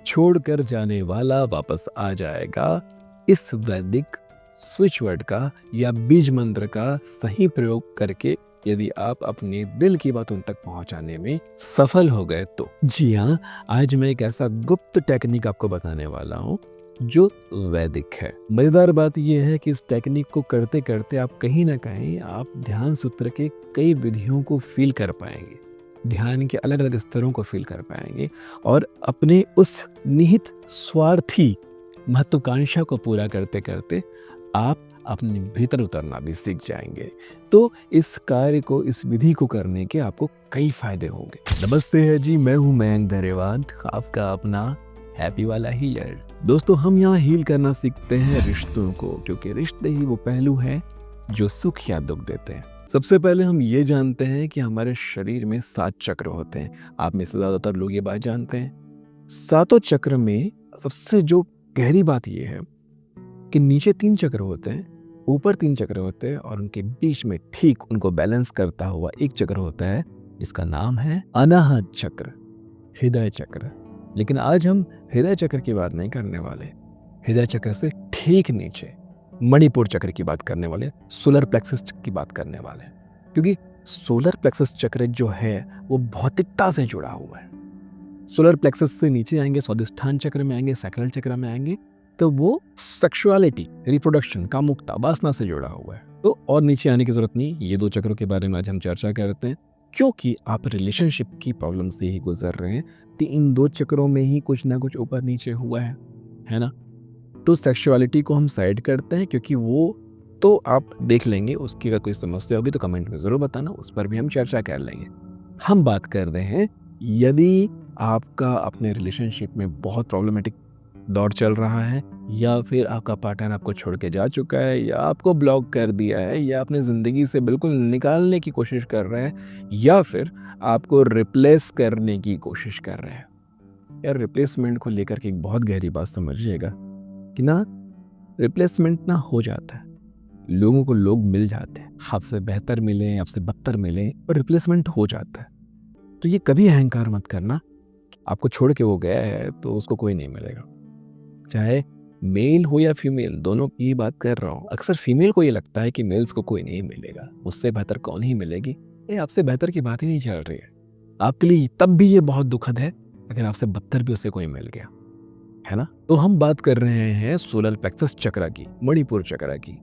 छोड़कर जाने वाला वापस आ जाएगा। इस वैदिक स्विच वर्ड का या बीज मंत्र का सही प्रयोग करके यदि आप अपने दिल की बात उन तक पहुंचाने में सफल हो गए तो। जी हाँ, आज मैं एक ऐसा गुप्त टेक्निक आपको बताने वाला हूँ जो वैदिक है। मजेदार बात यह है कि इस टेक्निक को करते करते आप कहीं ना कहीं आप ध्यान सूत्र के कई विधियों को फील कर पाएंगे, ध्यान के अलग अलग स्तरों को फील कर पाएंगे और अपने उस निहित स्वार्थी महत्वाकांक्षा को पूरा करते करते आप अपने भीतर उतरना भी सीख जाएंगे। तो इस कार्य को, इस विधि को करने के आपको कई फायदे होंगे। नमस्ते है जी, मैं हूं मयंक धरेवाद, आपका अपना हैप्पी वाला हीलर। दोस्तों, हम यहाँ हील करना सीखते हैं रिश्तों को, क्योंकि रिश्ते ही वो पहलू हैं जो सुख या दुख देते हैं। सबसे पहले हम ये जानते हैं कि हमारे शरीर में 7 चक्र होते हैं। आप में से ज्यादातर लोग ये बात जानते हैं। 7 चक्र में सबसे जो गहरी बात यह है कि नीचे 3 चक्र होते हैं, ऊपर 3 चक्र होते हैं और उनके बीच में ठीक उनको बैलेंस करता हुआ एक चक्र होता है जिसका नाम है अनाहत चक्र, हृदय चक्र। लेकिन आज हम हृदय चक्र की बात नहीं करने वाले। हृदय चक्र से ठीक नीचे मणिपुर चक्र की बात करने वाले, सोलर प्लेक्सस की बात करने वाले, क्योंकि सोलर प्लेक्सस चक्र जो है वो भौतिकता से जुड़ा हुआ है। सोलर प्लेक्सस से नीचे आएंगे, स्वादिष्ठान चक्र में आएंगे, सैक्रल चक्र में आएंगे, तो वो सेक्सुअलिटी, रिप्रोडक्शन, कामुकता, वासना से जुड़ा हुआ है। तो और नीचे आने की जरूरत नहीं। ये 2 चक्रों के बारे में आज हम चर्चा करते हैं, क्योंकि आप रिलेशनशिप की प्रॉब्लम से ही गुजर रहे हैं तो इन 2 चक्रों में ही कुछ ना कुछ ऊपर नीचे हुआ है ना। तो सेक्सुअलिटी को हम साइड करते हैं, क्योंकि वो तो आप देख लेंगे, उसकी अगर कोई समस्या होगी तो कमेंट में ज़रूर बताना, उस पर भी हम चर्चा कर लेंगे। हम बात कर रहे हैं यदि आपका अपने रिलेशनशिप में बहुत प्रॉब्लमेटिक दौर चल रहा है, या फिर आपका पार्टनर आपको छोड़ के जा चुका है, या आपको ब्लॉक कर दिया है, या अपने ज़िंदगी से बिल्कुल निकालने की कोशिश कर रहे हैं, या फिर आपको रिप्लेस करने की कोशिश कर रहे हैं। यार, रिप्लेसमेंट को लेकर के एक बहुत गहरी बात समझिएगा कि ना, रिप्लेसमेंट ना हो जाता है, लोगों को लोग मिल जाते हैं, आपसे बेहतर मिले, आपसे बदतर मिले, और रिप्लेसमेंट हो जाता है। तो ये कभी अहंकार मत करना, आपको छोड़ के वो गया है तो उसको कोई नहीं मिलेगा, चाहे मेल हो या फीमेल, दोनों की बात कर रहा हूँ। अक्सर फीमेल को ये लगता है कि मेल्स को कोई नहीं मिलेगा, उससे बेहतर कौन ही मिलेगी। ये आपसे बेहतर की बात ही नहीं चल रही है। आपके लिए तब भी ये बहुत दुखद है अगर आपसे बदतर भी उसे कोई मिल गया, है ना। तो हम बात कर रहे हैं सोलर प्लेक्सस चक्र की, मणिपुर चक्र की।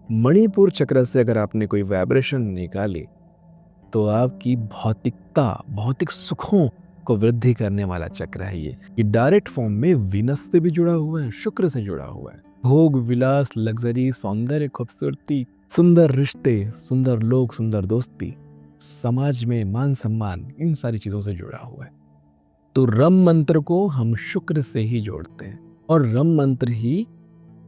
मणिपुर चक्र से अगर आपने कोई वाइब्रेशन निकाली तो आपकी भौतिकता, भौतिक सुखों को वृद्धि करने वाला चक्र है ये डायरेक्ट फॉर्म में वीनस से भी जुड़ा हुआ है, शुक्र से जुड़ा हुआ है। भोग विलास, लग्जरी, सौंदर्य, खूबसूरती, सुंदर रिश्ते, सुंदर लोग, सुंदर दोस्ती, समाज में मान सम्मान, इन सारी चीजों से जुड़ा हुआ है। तो रम मंत्र को हम शुक्र से ही जोड़ते हैं, और रम मंत्र ही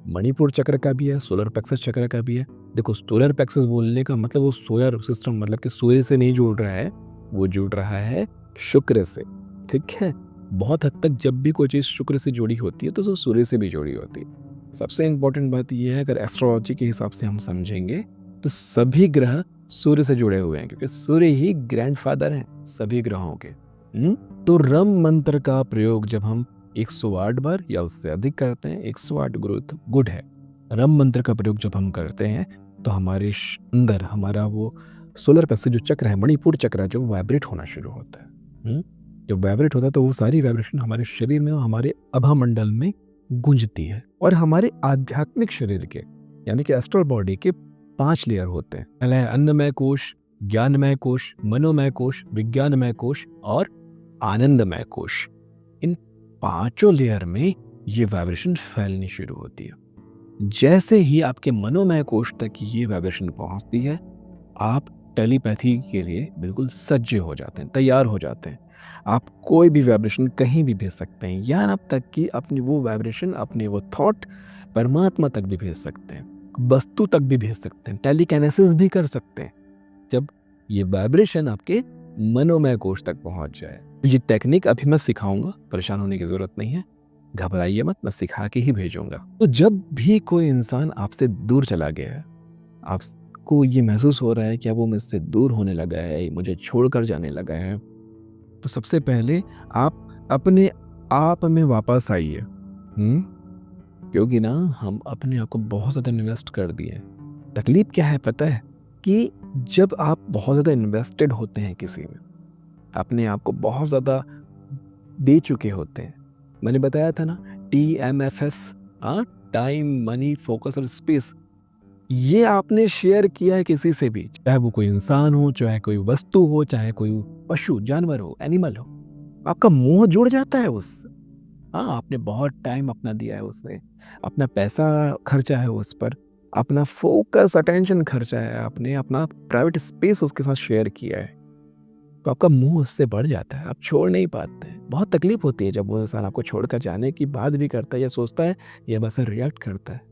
मणिपुर चक्र का भी है, सोलर प्लेक्सस चक्र का भी है। देखो, सोलर प्लेक्सस बोलने का मतलब वो सोलर सिस्टम, मतलब कि सूर्य से नहीं जुड़ रहा है, वो जुड़ रहा है शुक्र से। ठीक है, बहुत हद तक जब भी कोई चीज़ शुक्र से जुड़ी होती है तो वो सूर्य से भी जुड़ी होती है। सबसे इंपॉर्टेंट बात यह है, अगर एस्ट्रोलॉजी के हिसाब से हम समझेंगे तो सभी ग्रह सूर्य से जुड़े हुए हैं, क्योंकि सूर्य ही ग्रैंडफादर हैं सभी ग्रहों के। तो रम मंत्र का प्रयोग जब हम 108 बार या उससे अधिक करते हैं, 108 गुड है। रम मंत्र का प्रयोग जब हम करते हैं तो हमारे अंदर हमारा वो सोलर प्लेक्सस जो चक्र है, मणिपुर चक्र, जो वाइब्रेट होना शुरू होता है। जब वाइब्रेट होता है तो वो सारी वाइब्रेशन हमारे शरीर में, हमारे आभा मंडल में गूंजती है। और हमारे आध्यात्मिक शरीर के, यानी कि एस्ट्रल बॉडी के 5 लेयर होते हैं। पहला है अन्नमय कोश, ज्ञानमय कोश, मनोमय कोश, विज्ञानमय कोश और आनंदमय कोश। इन 5 लेयर में ये वाइब्रेशन फैलनी शुरू होती है। जैसे ही आपके मनोमय कोश तक ये वाइब्रेशन पहुंचती है, आप टेलीपैथी के लिए बिल्कुल सज्ज हो जाते हैं, तैयार हो जाते हैं। आप कोई भी वाइब्रेशन कहीं भी भेज सकते हैं, यहाँ अब तक कि अपनी वो वाइब्रेशन, अपने वो थॉट परमात्मा तक भी भेज सकते हैं, वस्तु तक भी भेज सकते हैं, टेलीकाइनेसिस भी कर सकते हैं, जब ये वाइब्रेशन आपके मनोमय कोश तक पहुंच जाए। ये टेक्निक अभी मैं सिखाऊंगा, परेशान होने की जरूरत नहीं है, घबराइए मत, मैं सिखा के ही भेजूंगा। तो जब भी कोई इंसान आपसे दूर चला गया है, आपको ये महसूस हो रहा है कि अब वो मुझसे दूर होने लगा है, मुझे छोड़कर जाने लगा है, तो सबसे पहले आप अपने आप में वापस आइए। क्योंकि ना हम अपने आप को बहुत ज़्यादा इन्वेस्ट कर दिए हैं। तकलीफ क्या है पता है कि जब आप बहुत ज़्यादा इन्वेस्टेड होते हैं किसी में, अपने आप को बहुत ज़्यादा दे चुके होते हैं। मैंने बताया था ना, TMFS, टाइम, मनी, फोकस और स्पेस। ये आपने शेयर किया है किसी से भी, चाहे वो कोई इंसान हो, चाहे कोई वस्तु हो, चाहे कोई पशु जानवर हो, एनिमल हो, आपका मोह जुड़ जाता है उससे। आपने बहुत टाइम अपना दिया है उससे, अपना पैसा खर्चा है उस पर, अपना फोकस अटेंशन खर्चा है आपने, अपना प्राइवेट स्पेस उसके साथ शेयर किया है, तो आपका मुंह उससे बढ़ जाता है, आप छोड़ नहीं पाते हैं। बहुत तकलीफ होती है जब वो इंसान आपको छोड़कर जाने की बात भी करता है या सोचता है या बस रिएक्ट करता है।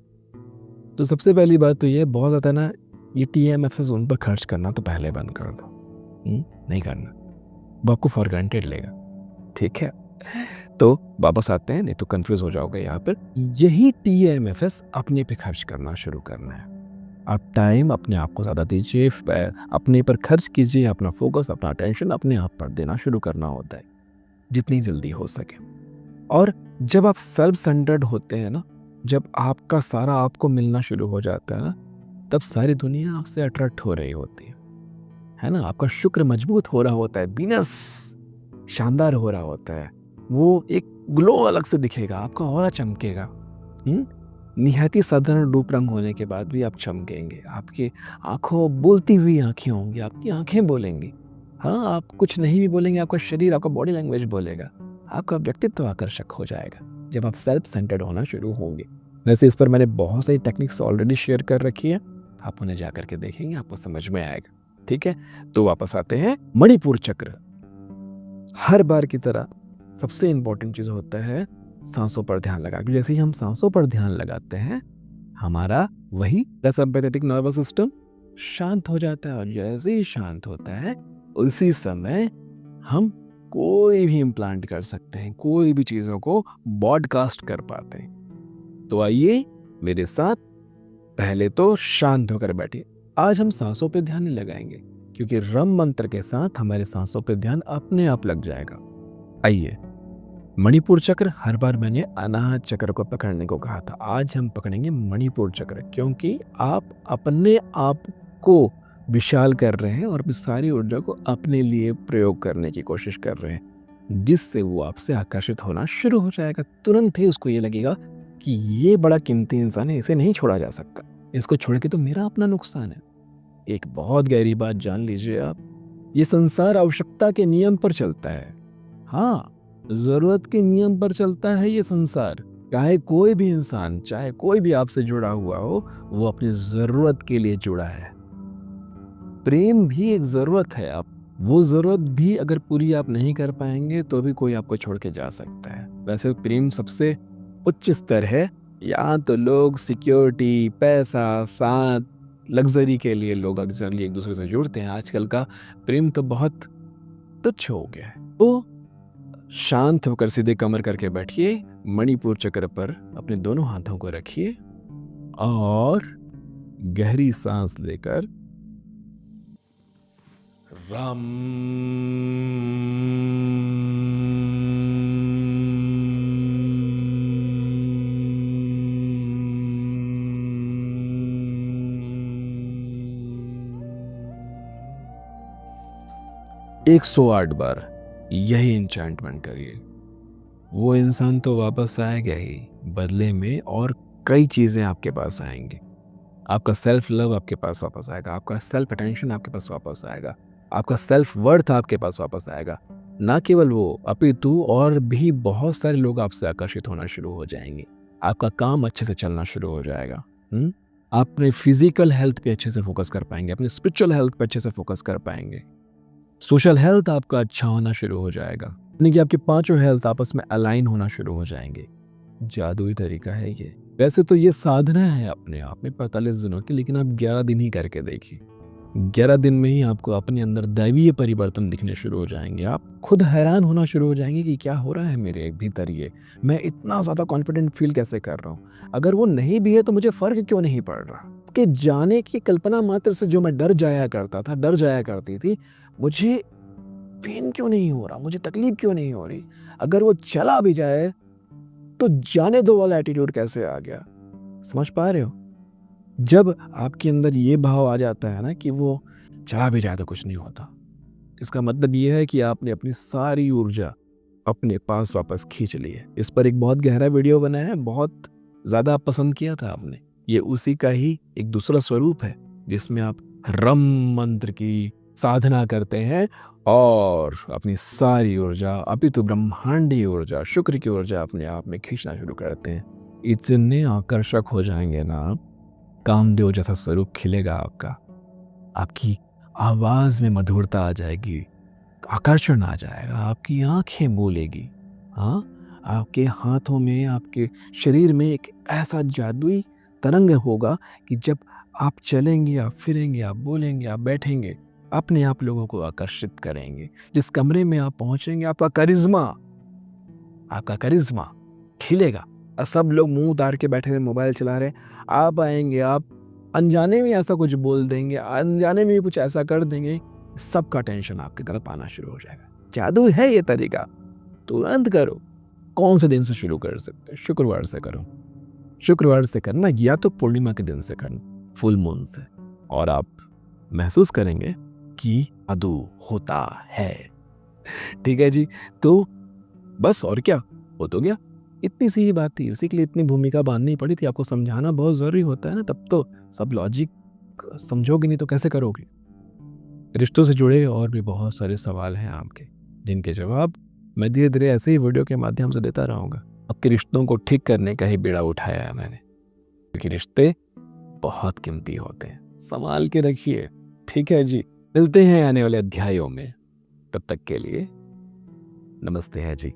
तो सबसे पहली बात तो ये बहुत ज़्यादा ना, ये TMFS उन पर खर्च करना तो पहले बंद कर दो। नहीं करना, वो आपको फॉर ग्रांटेड लेगा। ठीक है, तो वापस आते हैं, नहीं तो कंफ्यूज हो जाओगे यहाँ पर। यही TMFS अपने पे खर्च करना शुरू करना है। आप टाइम अपने आप को ज़्यादा दीजिए, अपने पर खर्च कीजिए, अपना फोकस, अपना अटेंशन अपने आप पर देना शुरू करना होता है जितनी जल्दी हो सके। और जब आप सेल्फ सेंटर्ड होते हैं ना, जब आपका सारा आपको मिलना शुरू हो जाता है ना, तब सारी दुनिया आपसे अट्रैक्ट हो रही होती है ना। आपका शुक्र मजबूत हो रहा होता है, बिजनेस शानदार हो रहा होता है, वो एक ग्लो अलग से दिखेगा, आपका ऑरा चमकेगा। निहायती साधारण रूप रंग होने के बाद भी आप चमकेंगे, आपकी आंखों बोलती हुई आंखें होंगी, आपकी आंखें बोलेंगी। आप कुछ नहीं भी बोलेंगे, आपका शरीर, आपका बॉडी लैंग्वेज बोलेगा, आपका व्यक्तित्व आकर्षक हो जाएगा जब आप सेल्फ सेंटर्ड होना शुरू होंगे। वैसे इस पर मैंने बहुत सारी टेक्निक्स ऑलरेडी शेयर कर रखी है, आप उन्हें जा करके देखेंगे, आपको समझ में आएगा। ठीक है, तो वापस आते हैं। मणिपुर चक्र, हर बार की तरह सबसे इंपॉर्टेंट चीज होता है सांसों पर ध्यान लगा। जैसे ही हम सांसों पर ध्यान लगाते हैं, हमारा वही पैरासिम्पैथेटिक नर्वस सिस्टम शांत हो जाता है, और जैसे ही शांत होता है उसी समय हम कोई भी इम्प्लांट कर सकते हैं, कोई भी चीजों को ब्रॉडकास्ट कर पाते हैं। तो आइए मेरे साथ, पहले तो शांत होकर बैठिए। आज हम सांसों पे ध्यान नहीं लगाएंगे, क्योंकि रम मंत्र के साथ हमारे सांसों पे ध्यान अपने आप लग जाएगा। आइए, मणिपुर चक्र, हर बार मैंने अनाहत चक्र को पकड़ने को कहा था, आज हम पकड़ेंगे मणिपुर चक्र, क्योंकि आप अपने आप को विशाल कर रहे हैं और सारी ऊर्जा को अपने लिए प्रयोग करने की कोशिश कर रहे हैं, जिससे वो आपसे आकर्षित होना शुरू हो जाएगा। तुरंत ही उसको ये लगेगा कि ये बड़ा कीमती इंसान है, इसे नहीं छोड़ा जा सकता, इसको छोड़ के तो मेरा अपना नुकसान है। एक बहुत गहरी बात जान लीजिए आप, ये संसार आवश्यकता के नियम पर चलता है। जरूरत के नियम पर चलता है ये संसार। चाहे कोई भी इंसान, चाहे कोई भी आपसे जुड़ा हुआ हो, वो अपनी जरूरत के लिए जुड़ा है। प्रेम भी एक जरूरत है, आप वो जरूरत भी अगर पूरी आप नहीं कर पाएंगे तो भी कोई आपको छोड़ के जा सकता है। वैसे प्रेम सबसे उच्च स्तर है, यहाँ तो लोग सिक्योरिटी, पैसा, साथ, लग्जरी के लिए लोग अक्सर एक दूसरे से जुड़ते हैं। आजकल का प्रेम तो बहुत तुच्छ हो गया है। तो शांत होकर सीधे कमर करके बैठिए, मणिपुर चक्र पर अपने दोनों हाथों को रखिए और गहरी सांस लेकर रम एक 108 बार यही इंचैंटमेंट करिए। वो इंसान तो वापस आएगा ही, बदले में और कई चीजें आपके पास आएंगी। आपका सेल्फ लव आपके पास वापस आएगा, आपका सेल्फ अटेंशन आपके पास वापस आएगा, आपका सेल्फ वर्थ आपके पास वापस आएगा। ना केवल वो, अपितु और भी बहुत सारे लोग आपसे आकर्षित होना शुरू हो जाएंगे। आपका काम अच्छे से चलना शुरू हो जाएगा। आप अपने फिजिकल हेल्थ पे अच्छे से फोकस कर पाएंगे, अपने स्पिरिचुअल हेल्थ पे अच्छे से फोकस कर पाएंगे, सोशल हेल्थ आपका अच्छा होना शुरू हो जाएगा, यानी कि आपके पांचों हेल्थ आपस में अलाइन होना शुरू हो जाएंगे। जादुई तरीका है ये। वैसे तो ये साधना है अपने आप में 45 दिनों की, लेकिन आप 11 दिन ही करके देखिए। 11 दिन में ही आपको अपने अंदर दैवीय परिवर्तन दिखने शुरू हो जाएंगे। आप खुद हैरान होना शुरू हो जाएंगे कि क्या हो रहा है मेरे भीतर, ये मैं इतना ज़्यादा कॉन्फिडेंट फील कैसे कर रहा हूँ। अगर वो नहीं भी है तो मुझे फ़र्क क्यों नहीं पड़ रहा। उसके जाने की कल्पना मात्र से जो मैं डर जाया करता था, डर जाया करती थी, मुझे पेन क्यों नहीं हो रहा, मुझे तकलीफ क्यों नहीं हो रही। अगर वो चला भी जाए तो जाने दो वाला एटीट्यूड कैसे आ गया, समझ पा रहे हो। जब आपके अंदर ये भाव आ जाता है ना कि वो चला भी जाए तो कुछ नहीं होता, इसका मतलब ये है कि आपने अपनी सारी ऊर्जा अपने पास वापस खींच ली है। इस पर एक बहुत गहरा वीडियो बना है, बहुत ज़्यादा पसंद किया था आपने। ये उसी का ही एक दूसरा स्वरूप है जिसमें आप रम मंत्र की साधना करते हैं और अपनी सारी ऊर्जा, अभी तो ब्रह्मांडी ऊर्जा, शुक्र की ऊर्जा अपने आप में खींचना शुरू करते हैं। इतने आकर्षक हो जाएंगे ना आप, कामदेव जैसा स्वरूप खिलेगा आपका, आपकी आवाज में मधुरता आ जाएगी, आकर्षण आ जाएगा, आपकी आंखें बोलेगी, हाँ, आपके हाथों में, आपके शरीर में एक ऐसा जादुई तरंग होगा कि जब आप चलेंगे, आप फिरेंगे, आप बोलेंगे, आप बैठेंगे, अपने आप लोगों को आकर्षित करेंगे। जिस कमरे में आप पहुंचेंगे, आपका करिश्मा खिलेगा। सब लोग मुंह उतार के बैठे हुए मोबाइल चला रहे, आप आएंगे, आप अनजाने में ऐसा कुछ बोल देंगे, अनजाने में कुछ ऐसा कर देंगे, सबका टेंशन आपकी तरफ आना शुरू हो जाएगा। जादू है ये तरीका, तुरंत करो। कौन से दिन से शुरू कर सकते हैं? शुक्रवार से करो। शुक्रवार से करना या तो पूर्णिमा के दिन से करना, फुल मून से, और आप महसूस करेंगे कि जादू होता है। ठीक है जी, तो बस और क्या, हो तो गया। इतनी सी ही बात थी, इसी के लिए इतनी भूमिका बांधनी पड़ी थी, आपको समझाना बहुत ज़रूरी होता है ना, तब तो सब लॉजिक समझोगे, नहीं तो कैसे करोगे। रिश्तों से जुड़े और भी बहुत सारे सवाल हैं आपके, जिनके जवाब मैं धीरे धीरे ऐसे ही वीडियो के माध्यम से देता रहूँगा। आपके रिश्तों को ठीक करने का ही बीड़ा उठाया है मैंने, क्योंकि रिश्ते बहुत कीमती होते हैं, संभाल के रखिए। ठीक है जी, मिलते हैं आने वाले अध्यायों में, तब तक के लिए नमस्ते है जी।